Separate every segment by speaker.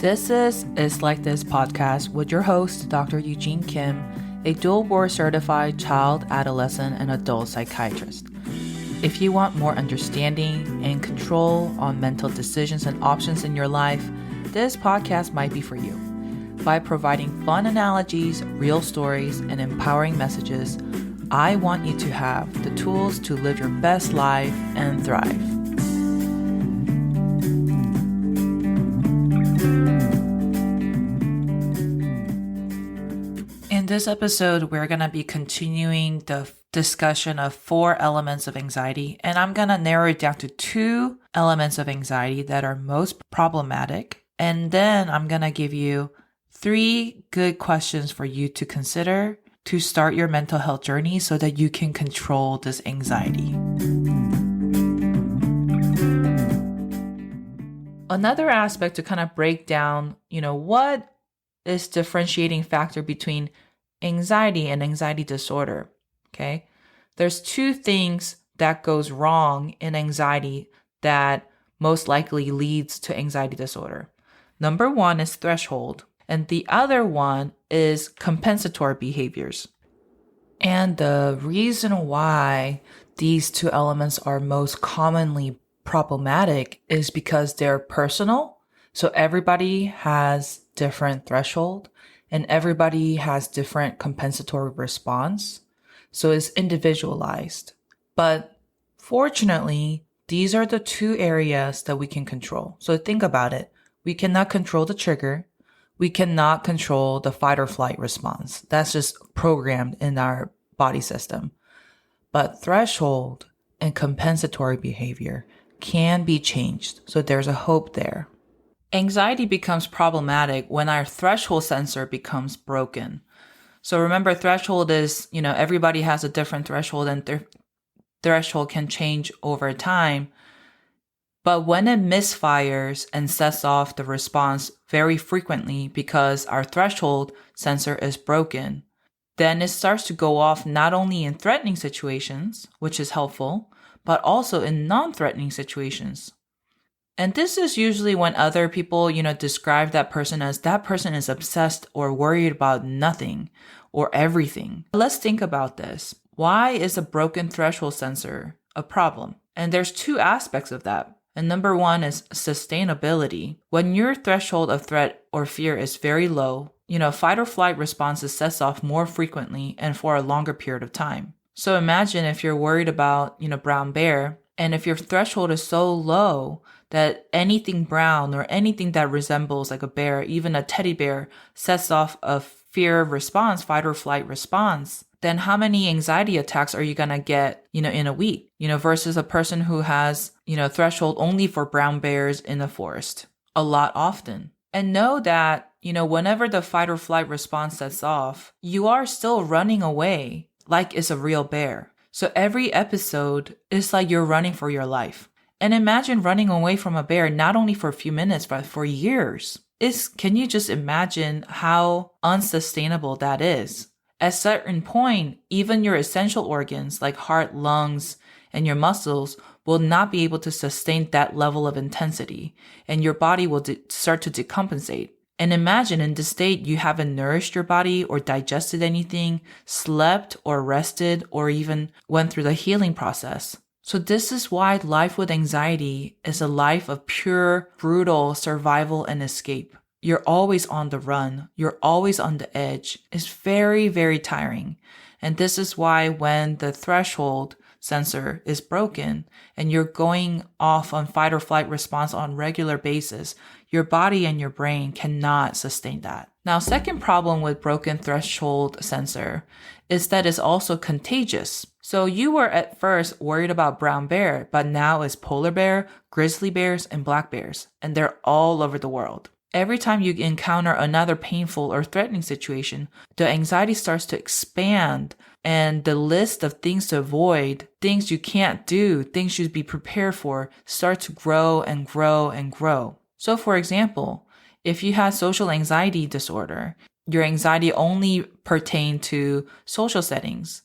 Speaker 1: This is Like This podcast with your host, Dr. Eugene Kim, a dual board certified child, adolescent, and adult psychiatrist. If you want more understanding and control on mental decisions and options in your life, this podcast might be for you. By providing fun analogies, real stories, and empowering messages, I want you to have the tools to live your best life and thrive. In this episode, we're going to be continuing the discussion of 4 elements of anxiety, and I'm going to narrow it down to 2 elements of anxiety that are most problematic. And then I'm going to give you 3 good questions for you to consider to start your mental health journey so that you can control this anxiety. Another aspect to kind of break down, what is differentiating factor between anxiety and anxiety disorder, okay? There's 2 things that goes wrong in anxiety that most likely leads to anxiety disorder. Number 1 is threshold, and the other one is compensatory behaviors. And the reason why these 2 elements are most commonly problematic is because they're personal. So everybody has different threshold and everybody has different compensatory response. So it's individualized. But fortunately, these are the 2 areas that we can control. So think about it. We cannot control the trigger. We cannot control the fight or flight response. That's just programmed in our body system. But threshold and compensatory behavior can be changed. So there's a hope there. Anxiety becomes problematic when our threshold sensor becomes broken. So remember, threshold is, everybody has a different threshold and their threshold can change over time. But when it misfires and sets off the response very frequently because our threshold sensor is broken, then it starts to go off not only in threatening situations, which is helpful, but also in non-threatening situations. And this is usually when other people, describe that person is obsessed or worried about nothing or everything. Let's think about this. Why is a broken threshold sensor a problem? And there's 2 aspects of that. And number 1 is sustainability. When your threshold of threat or fear is very low, fight or flight responses sets off more frequently and for a longer period of time. So imagine if you're worried about, brown bear, and if your threshold is so low that anything brown or anything that resembles like a bear, even a teddy bear, sets off a fear response, fight or flight response, then how many anxiety attacks are you going to get, in a week, versus a person who has, threshold only for brown bears in the forest a lot often. And know that, whenever the fight or flight response sets off, you are still running away like it's a real bear. So every episode is like you're running for your life. And imagine running away from a bear, not only for a few minutes, but for years. Can you just imagine how unsustainable that is? At a certain point, even your essential organs like heart, lungs, and your muscles will not be able to sustain that level of intensity, and your body will start to decompensate. And imagine in this state, you haven't nourished your body or digested anything, slept or rested, or even went through the healing process. So this is why life with anxiety is a life of pure, brutal survival and escape. You're always on the run. You're always on the edge. It's very, very tiring. And this is why when the threshold sensor is broken and you're going off on fight or flight response on regular basis, your body and your brain cannot sustain that. Now, second problem with broken threshold sensor is that it's also contagious. So you were at first worried about brown bear, but now it's polar bear, grizzly bears, and black bears, and they're all over the world. Every time you encounter another painful or threatening situation, the anxiety starts to expand and the list of things to avoid, things you can't do, things you'd be prepared for, start to grow and grow and grow. So for example, if you had social anxiety disorder, your anxiety only pertained to social settings,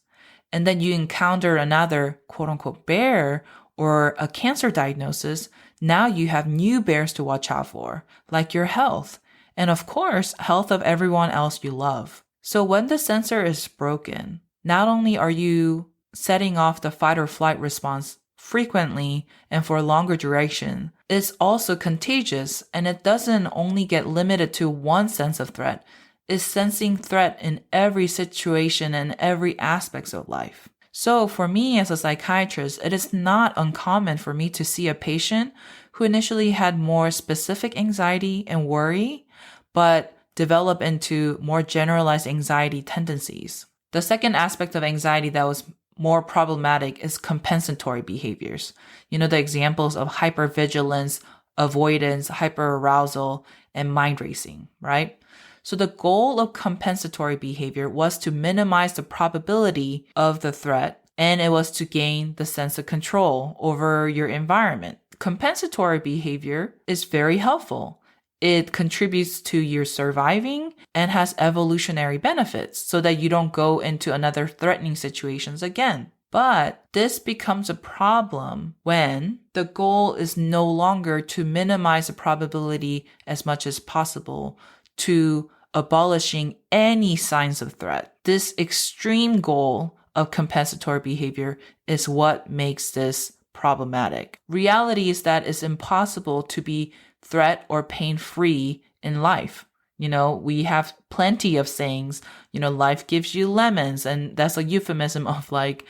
Speaker 1: and then you encounter another quote unquote bear or a cancer diagnosis, now you have new bears to watch out for, like your health. and of course, health of everyone else you love. So when the sensor is broken, not only are you setting off the fight or flight response frequently and for a longer duration, it's also contagious, and it doesn't only get limited to one sense of threat. It's sensing threat in every situation and every aspect of life. So for me as a psychiatrist, it is not uncommon for me to see a patient who initially had more specific anxiety and worry, but develop into more generalized anxiety tendencies. The second aspect of anxiety that was more problematic is compensatory behaviors. The examples of hypervigilance, avoidance, hyperarousal, and mind racing, right? So the goal of compensatory behavior was to minimize the probability of the threat, and it was to gain the sense of control over your environment. Compensatory behavior is very helpful. It contributes to your surviving and has evolutionary benefits so that you don't go into another threatening situations again. But this becomes a problem when the goal is no longer to minimize the probability as much as possible to abolishing any signs of threat. This extreme goal of compensatory behavior is what makes this problematic. Reality is that it's impossible to be threat or pain-free in life. We have plenty of sayings, life gives you lemons, and that's a euphemism of like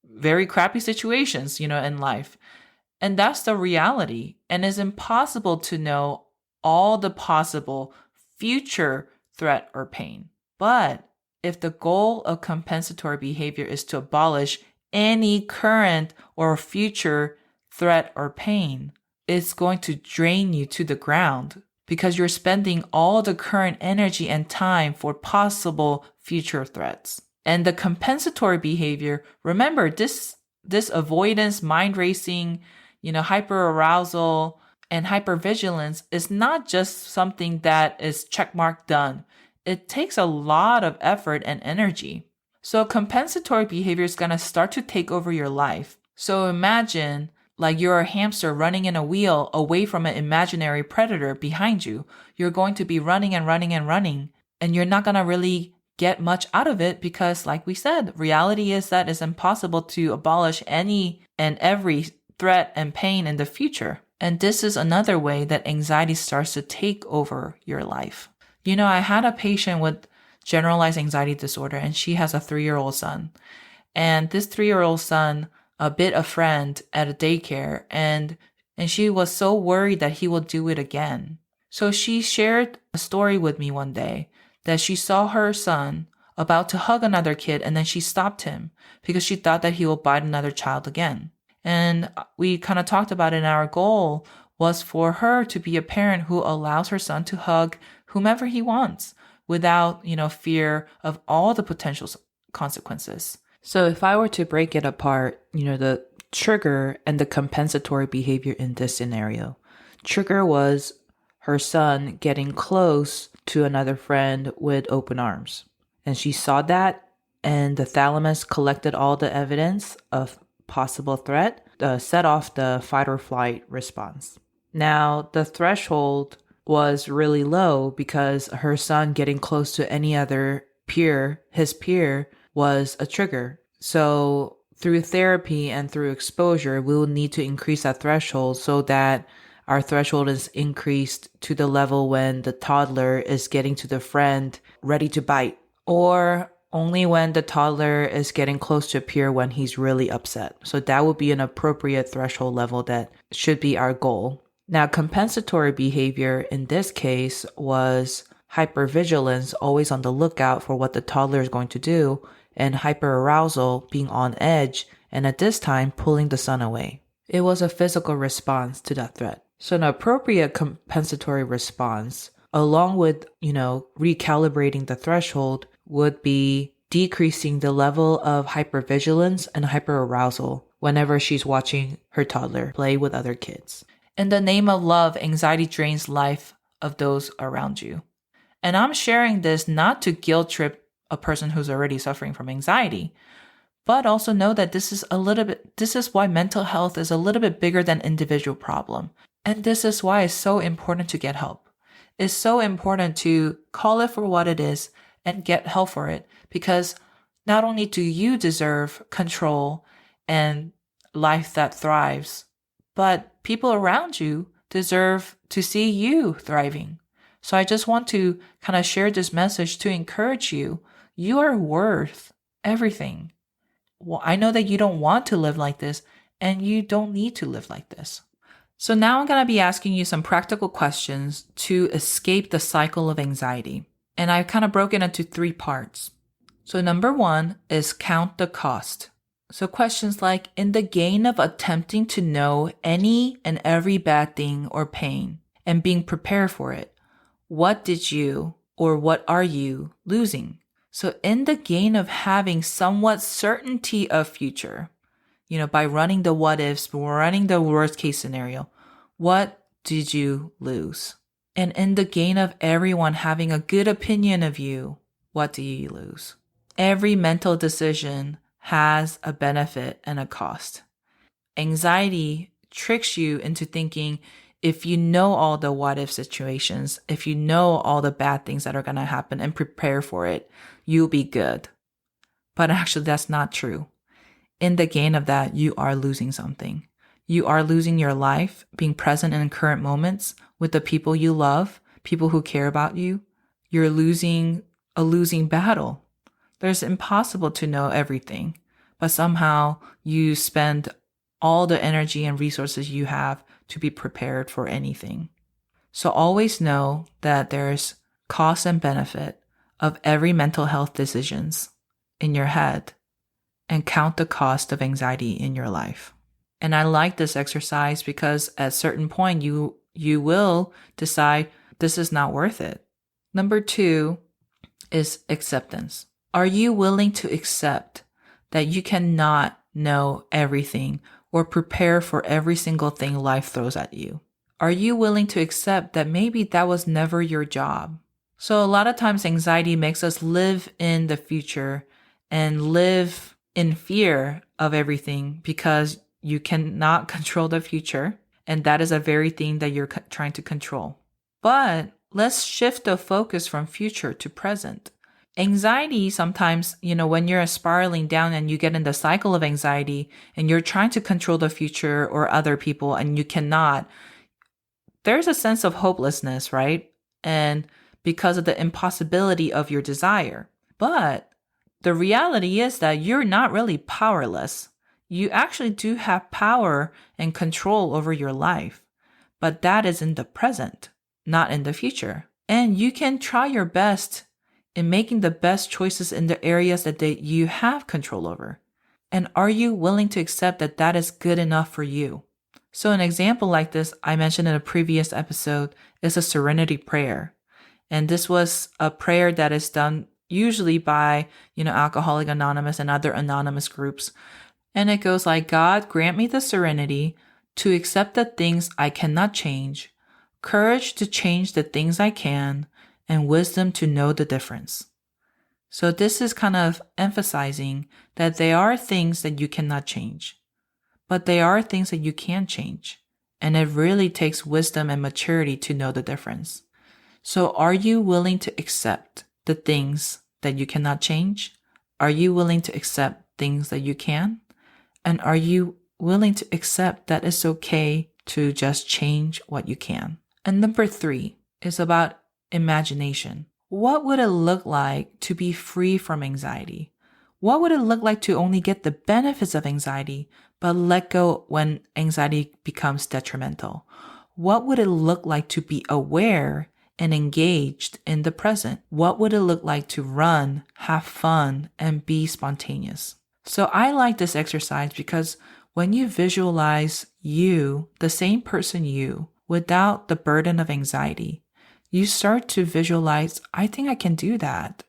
Speaker 1: very crappy situations, in life. And that's the reality. And it's impossible to know all the possible future threat or pain. But if the goal of compensatory behavior is to abolish any current or future threat or pain, it's going to drain you to the ground because you're spending all the current energy and time for possible future threats. And the compensatory behavior, remember this avoidance, mind racing, hyperarousal, and hypervigilance is not just something that is checkmark done. It takes a lot of effort and energy. So compensatory behavior is going to start to take over your life. So imagine like you're a hamster running in a wheel away from an imaginary predator behind you. You're going to be running and running and running, and you're not going to really get much out of it because, like we said, reality is that it's impossible to abolish any and every threat and pain in the future. And this is another way that anxiety starts to take over your life. I had a patient with generalized anxiety disorder, and she has a 3-year-old son. And this 3-year-old son bit a friend at a daycare, and she was so worried that he would do it again. So she shared a story with me one day that she saw her son about to hug another kid, and then she stopped him because she thought that he will bite another child again. And we kind of talked about it, and our goal was for her to be a parent who allows her son to hug whomever he wants without, fear of all the potential consequences. So if I were to break it apart, the trigger and the compensatory behavior in this scenario, trigger was her son getting close to another friend with open arms. And she saw that, and the thalamus collected all the evidence of possible threat, set off the fight or flight response. Now, the threshold was really low because her son getting close to any other peer, his peer, was a trigger. So through therapy and through exposure, we will need to increase that threshold so that our threshold is increased to the level when the toddler is getting to the friend ready to bite, or only when the toddler is getting close to a peer when he's really upset. So that would be an appropriate threshold level that should be our goal. Now, compensatory behavior in this case was hypervigilance, always on the lookout for what the toddler is going to do, and hyperarousal, being on edge, and at this time, pulling the son away. It was a physical response to that threat. So an appropriate compensatory response, along with, recalibrating the threshold, would be decreasing the level of hypervigilance and hyperarousal whenever she's watching her toddler play with other kids. In the name of love, anxiety drains life of those around you. And I'm sharing this not to guilt trip a person who's already suffering from anxiety, but also know that this is why mental health is a little bit bigger than individual problem. And this is why it's so important to get help. it's so important to call it for what it is and get help for it, because not only do you deserve control and life that thrives, but people around you deserve to see you thriving. So I just want to kind of share this message to encourage you. You are worth everything. Well, I know that you don't want to live like this, and you don't need to live like this. So now I'm going to be asking you some practical questions to escape the cycle of anxiety. And I've kind of broken it into 3 parts. So number 1 is count the cost. So questions like, in the gain of attempting to know any and every bad thing or pain and being prepared for it, what did you or what are you losing? So in the gain of having somewhat certainty of future, by running the what ifs, running the worst case scenario, what did you lose? And in the gain of everyone having a good opinion of you, what do you lose? Every mental decision has a benefit and a cost. Anxiety tricks you into thinking if you know all the what if situations, if you know all the bad things that are going to happen and prepare for it, you'll be good. But actually, that's not true. In the gain of that, you are losing something. You are losing your life, being present in current moments with the people you love, people who care about you. You're losing a losing battle. It's impossible to know everything, but somehow you spend all the energy and resources you have to be prepared for anything. So always know that there's cost and benefit of every mental health decisions in your head, and count the cost of anxiety in your life. And I like this exercise because at a certain point you will decide this is not worth it. Number 2 is acceptance. Are you willing to accept that you cannot know everything or prepare for every single thing life throws at you? Are you willing to accept that maybe that was never your job? So a lot of times anxiety makes us live in the future and live in fear of everything because you cannot control the future. And that is a very thing that you're trying to control. But let's shift the focus from future to present. Anxiety sometimes, when you're spiraling down and you get in the cycle of anxiety and you're trying to control the future or other people and you cannot, there's a sense of hopelessness, right? And because of the impossibility of your desire. But the reality is that you're not really powerless. You actually do have power and control over your life, but that is in the present, not in the future. And you can try your best in making the best choices in the areas that you have control over. And are you willing to accept that that is good enough for you? So an example like this I mentioned in a previous episode is a serenity prayer. And this was a prayer that is done usually by, Alcoholics Anonymous and other anonymous groups. And it goes like, God, grant me the serenity to accept the things I cannot change, courage to change the things I can, and wisdom to know the difference. So this is kind of emphasizing that there are things that you cannot change, but there are things that you can change. And it really takes wisdom and maturity to know the difference. So are you willing to accept the things that you cannot change? Are you willing to accept things that you can? And are you willing to accept that it's okay to just change what you can? And number 3 is about imagination. What would it look like to be free from anxiety? What would it look like to only get the benefits of anxiety, but let go when anxiety becomes detrimental? What would it look like to be aware and engaged in the present? What would it look like to run, have fun, and be spontaneous? So I like this exercise because when you visualize you, the same person you, without the burden of anxiety, you start to visualize, I think I can do that.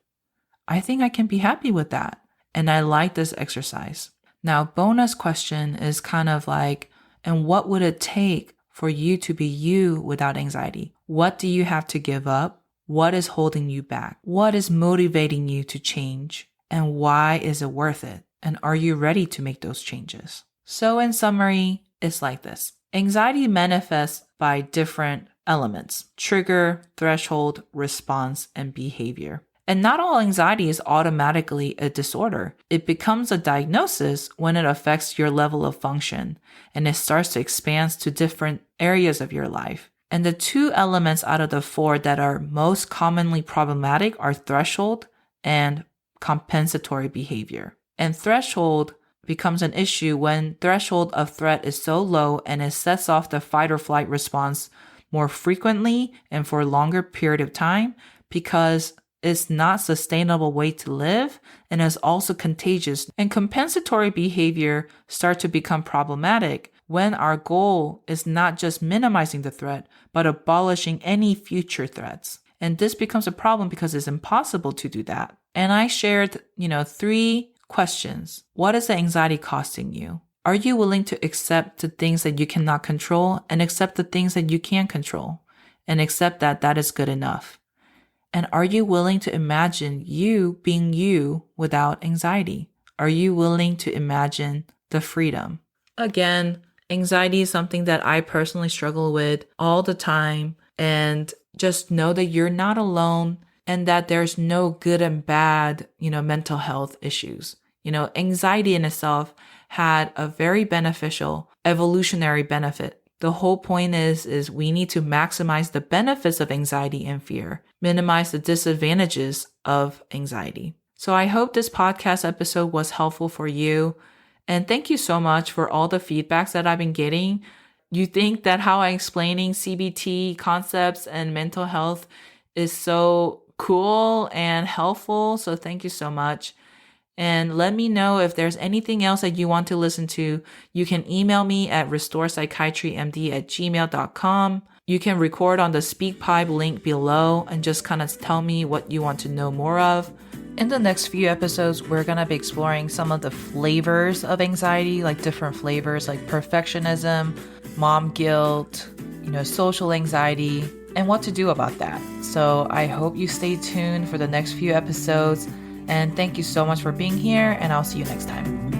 Speaker 1: I think I can be happy with that. And I like this exercise. Now, bonus question is kind of like, and what would it take for you to be you without anxiety? What do you have to give up? What is holding you back? What is motivating you to change? And why is it worth it? And are you ready to make those changes? So in summary, it's like this. Anxiety manifests by different elements: trigger, threshold, response, and behavior. And not all anxiety is automatically a disorder. It becomes a diagnosis when it affects your level of function and it starts to expand to different areas of your life. And the two elements out of the four that are most commonly problematic are threshold and compensatory behavior. And threshold becomes an issue when threshold of threat is so low and it sets off the fight or flight response more frequently and for a longer period of time because it's not a sustainable way to live and is also contagious. And compensatory behavior start to become problematic when our goal is not just minimizing the threat, but abolishing any future threats. And this becomes a problem because it's impossible to do that. And I shared, 3 questions. What is the anxiety costing you? Are you willing to accept the things that you cannot control and accept the things that you can control and accept that that is good enough? And are you willing to imagine you being you without anxiety? Are you willing to imagine the freedom? Again, anxiety is something that I personally struggle with all the time. And just know that you're not alone and that there's no good and bad, mental health issues. Anxiety in itself had a very beneficial evolutionary benefit. The whole point is we need to maximize the benefits of anxiety and fear, minimize the disadvantages of anxiety. So I hope this podcast episode was helpful for you. And thank you so much for all the feedbacks that I've been getting. You think that how I'm explaining CBT concepts and mental health is so cool and helpful. So thank you so much. And let me know if there's anything else that you want to listen to. You can email me at restoropsychiatrymd@gmail.com. You can record on the SpeakPipe link below and just kind of tell me what you want to know more of. In the next few episodes, we're going to be exploring some of the flavors of anxiety, like different flavors like perfectionism, mom guilt, social anxiety, and what to do about that. So I hope you stay tuned for the next few episodes. And thank you so much for being here, and I'll see you next time.